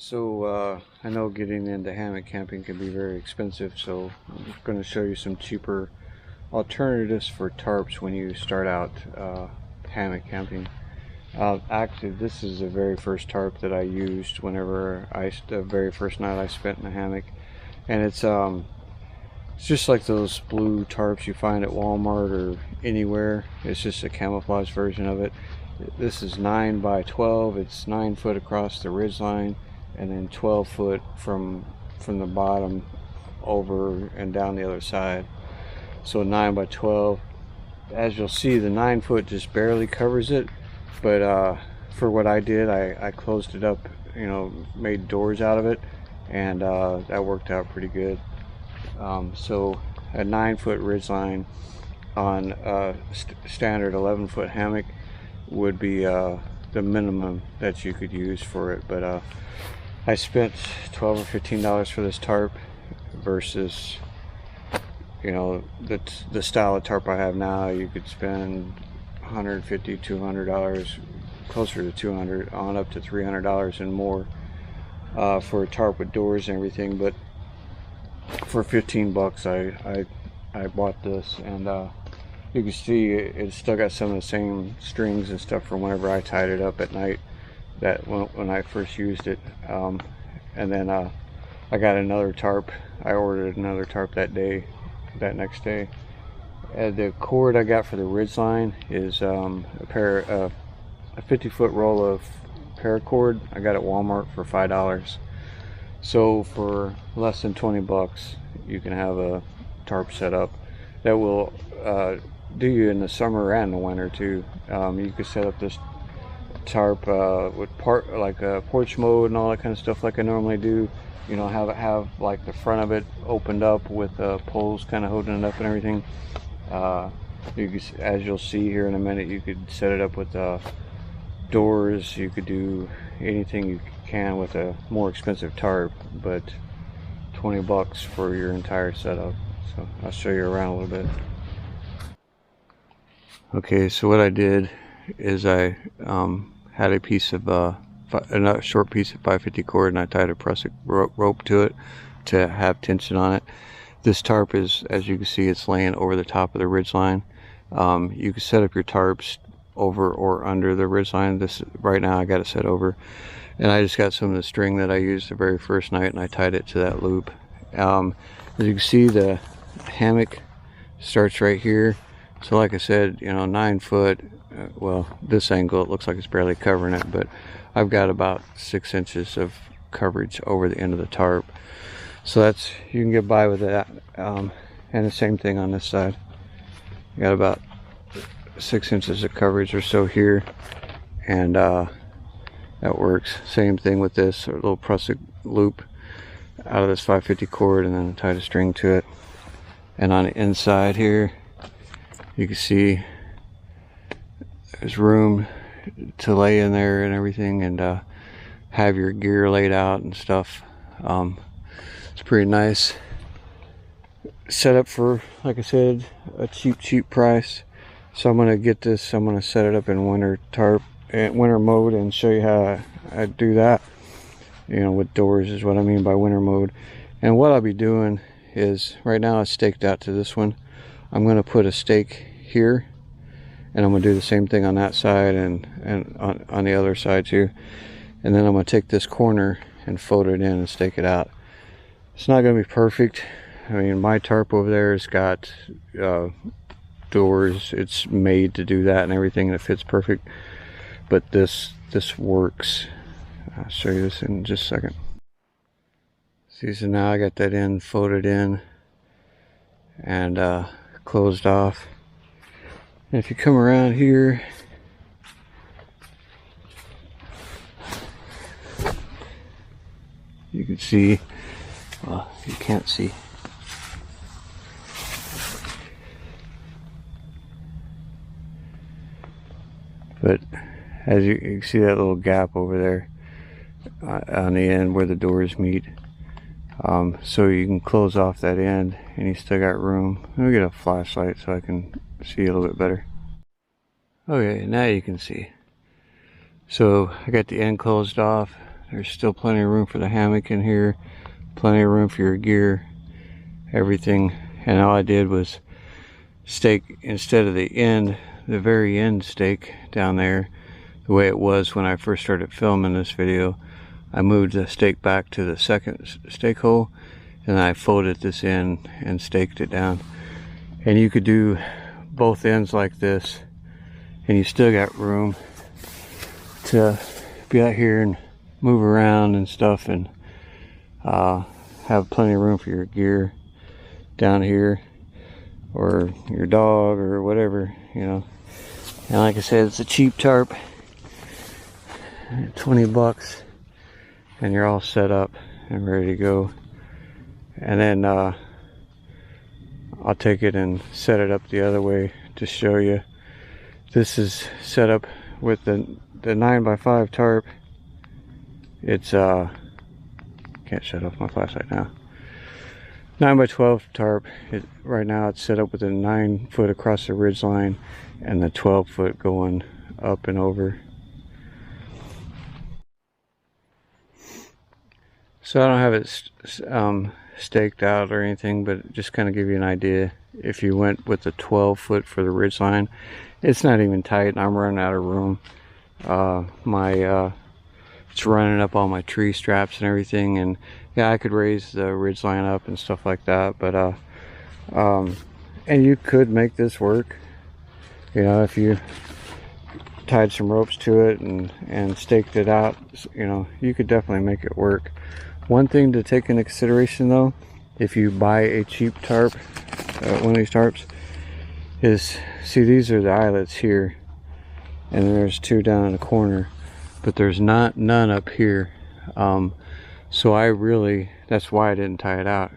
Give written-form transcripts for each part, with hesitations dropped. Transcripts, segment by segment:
I know getting into hammock camping can be very expensive, so I'm just going to show you some cheaper alternatives for tarps when you start out hammock camping. Actually, this is the very first tarp that I used whenever the very first night I spent in a hammock, and it's just like those blue tarps you find at Walmart or anywhere. It's just a camouflage version of it. This is 9 by 12. It's 9 foot across the ridge line, and then 12 foot from the bottom over and down the other side. So 9 by 12. As you'll see, the 9 foot just barely covers it, but for what I did, I closed it up, made doors out of it, and that worked out pretty good. So a 9 foot ridge line on a standard 11 foot hammock would be the minimum that you could use for it. But I spent $12 or $15 for this tarp versus the style of tarp I have now. You could spend $150, $200, closer to $200 on up to $300 and more for a tarp with doors and everything. But for 15 bucks I bought this, and you can see it's still got some of the same strings and stuff from whenever I tied it up at night, that when I first used it. And then I got another tarp. I ordered another tarp that next day. The cord I got for the ridge line is a 50-foot roll of paracord. I got at Walmart for $5. So for less than 20 bucks, you can have a tarp set up that will do you in the summer and the winter too. You could set up this tarp with porch mode and all that kind of stuff like I normally do. Have like the front of it opened up with poles kind of holding it up and everything. As you'll see here in a minute, you could set it up with doors. You could do anything you can with a more expensive tarp, but 20 bucks for your entire setup. So I'll show you around a little bit. Okay, so what I did is I had a piece of a short piece of 550 cord, and I tied a prusik rope to it to have tension on it. This tarp is, as you can see, it's laying over the top of the ridge line. You can set up your tarps over or under the ridge line. This right now I got it set over, and I just got some of the string that I used the very first night, and I tied it to that loop. As you can see, the hammock starts right here. So like I said, 9 foot, well, this angle it looks like it's barely covering it, but I've got about 6 inches of coverage over the end of the tarp. So you can get by with that. And the same thing on this side. You got about 6 inches of coverage or so here, and that works. Same thing with this, a little prusik loop out of this 550 cord, and then tied a string to it. And on the inside here, you can see there's room to lay in there and everything, and have your gear laid out and stuff. It's pretty nice setup for, like I said, a cheap price. So I'm gonna get this. I'm gonna set it up in winter mode and show you how I do that. With doors is what I mean by winter mode. And what I'll be doing is, right now it's staked out to this one. I'm gonna put a stake here, and I'm gonna do the same thing on that side and on the other side too. And then I'm gonna take this corner and fold it in and stake it out. It's not gonna be perfect. I mean, my tarp over there has got doors. It's made to do that and everything, and it fits perfect. But this works. I'll show you this in just a second. See, so now I got that end folded in and closed off. And if you come around here, you can see, well, you can't see, but as you can see that little gap over there on the end where the doors meet. So you can close off that end, and you still got room. Let me get a flashlight so I can see a little bit better. Okay, now you can see. So I got the end closed off. There's still plenty of room for the hammock in here, plenty of room for your gear, everything. And all I did was stake, instead of the very end stake down there, the way it was when I first started filming this video, I moved the stake back to the second stake hole, and I folded this in and staked it down. And you could do both ends like this, and you still got room to be out here and move around and stuff, and have plenty of room for your gear down here, or your dog, or whatever, you know. And like I said, it's a cheap tarp, 20 bucks, and you're all set up and ready to go. And then I'll take it and set it up the other way to show you. This is set up with the 9x5 tarp. It's can't shut off my flashlight now. 9x12 tarp. Right now it's set up with a 9 foot across the ridge line and the 12 foot going up and over. So I don't have it staked out or anything, but just kind of give you an idea. If you went with the 12 foot for the ridge line, it's not even tight, and I'm running out of room. It's running up all my tree straps and everything, and yeah, I could raise the ridge line up and stuff like that, but and you could make this work, you know, if you tied some ropes to it and staked it out, you know, you could definitely make it work. One thing to take into consideration though, if you buy a cheap tarp, one of these tarps, is, see, these are the eyelets here, and there's two down in the corner, but there's none up here. So I really, that's why I didn't tie it out,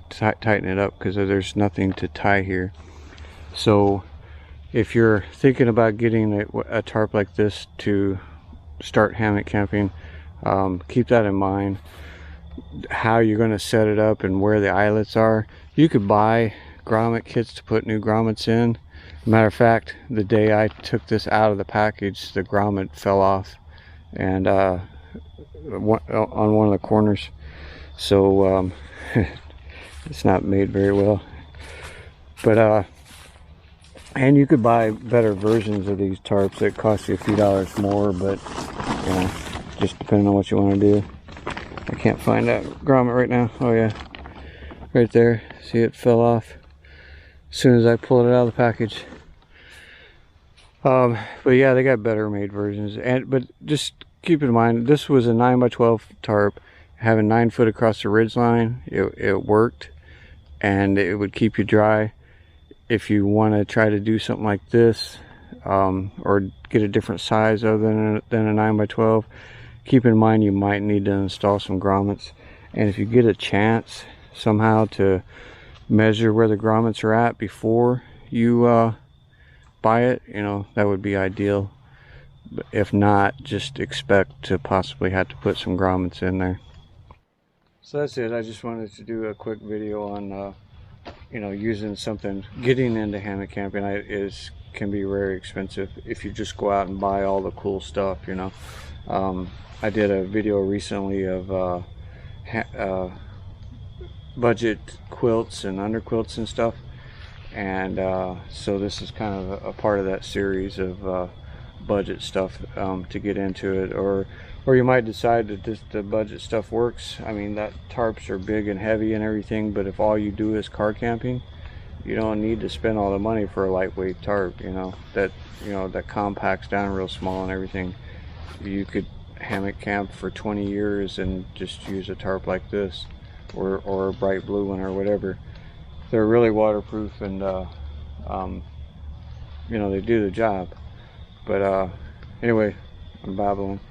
tighten it up, because there's nothing to tie here. So if you're thinking about getting a tarp like this to start hammock camping, keep that in mind, how you're going to set it up and where the eyelets are. You could buy grommet kits to put new grommets in. Matter of fact, the day I took this out of the package, the grommet fell off and on one of the corners, so it's not made very well. But and you could buy better versions of these tarps that cost you a few dollars more, but you know, just depending on what you want to do. I can't find that grommet right now. Oh yeah, right there. See, it fell off as soon as I pulled it out of the package. But yeah, they got better made versions. But just keep in mind, this was a 9x12 tarp, having 9 foot across the ridge line. It worked, and it would keep you dry. If you want to try to do something like this, or get a different size other than a 9x12, keep in mind you might need to install some grommets. And if you get a chance somehow to measure where the grommets are at before you buy it, you know, that would be ideal. But if not, just expect to possibly have to put some grommets in there. So that's it. I just wanted to do a quick video on you know, using something. Getting into hammock camping can be very expensive if you just go out and buy all the cool stuff, you know. I did a video recently of budget quilts and underquilts and stuff, and so this is kind of a part of that series of budget stuff to get into it, or you might decide that the budget stuff works. I mean, that tarps are big and heavy and everything, but if all you do is car camping, you don't need to spend all the money for a lightweight tarp, you know, that compacts down real small and everything. You could hammock camp for 20 years and just use a tarp like this, or a bright blue one, or whatever. They're really waterproof, and you know, they do the job. But anyway, I'm babbling.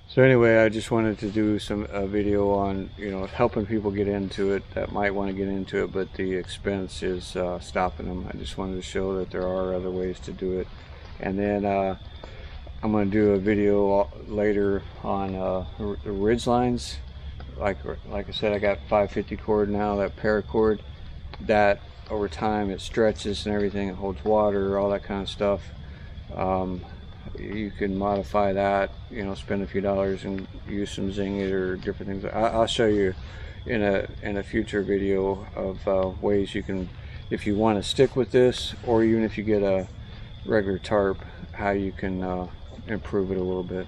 So anyway, I just wanted to do a video on, you know, helping people get into it that might want to get into it, but the expense is stopping them. I just wanted to show that there are other ways to do it. And then I'm going to do a video later on the ridge lines. Like I said, I got 550 cord now, that paracord, that over time it stretches and everything, it holds water, all that kind of stuff. you can modify that, you know, spend a few dollars and use some zinc or different things. I'll show you in a future video of ways you can, if you want to stick with this, or even if you get a regular tarp, how you can improve it a little bit.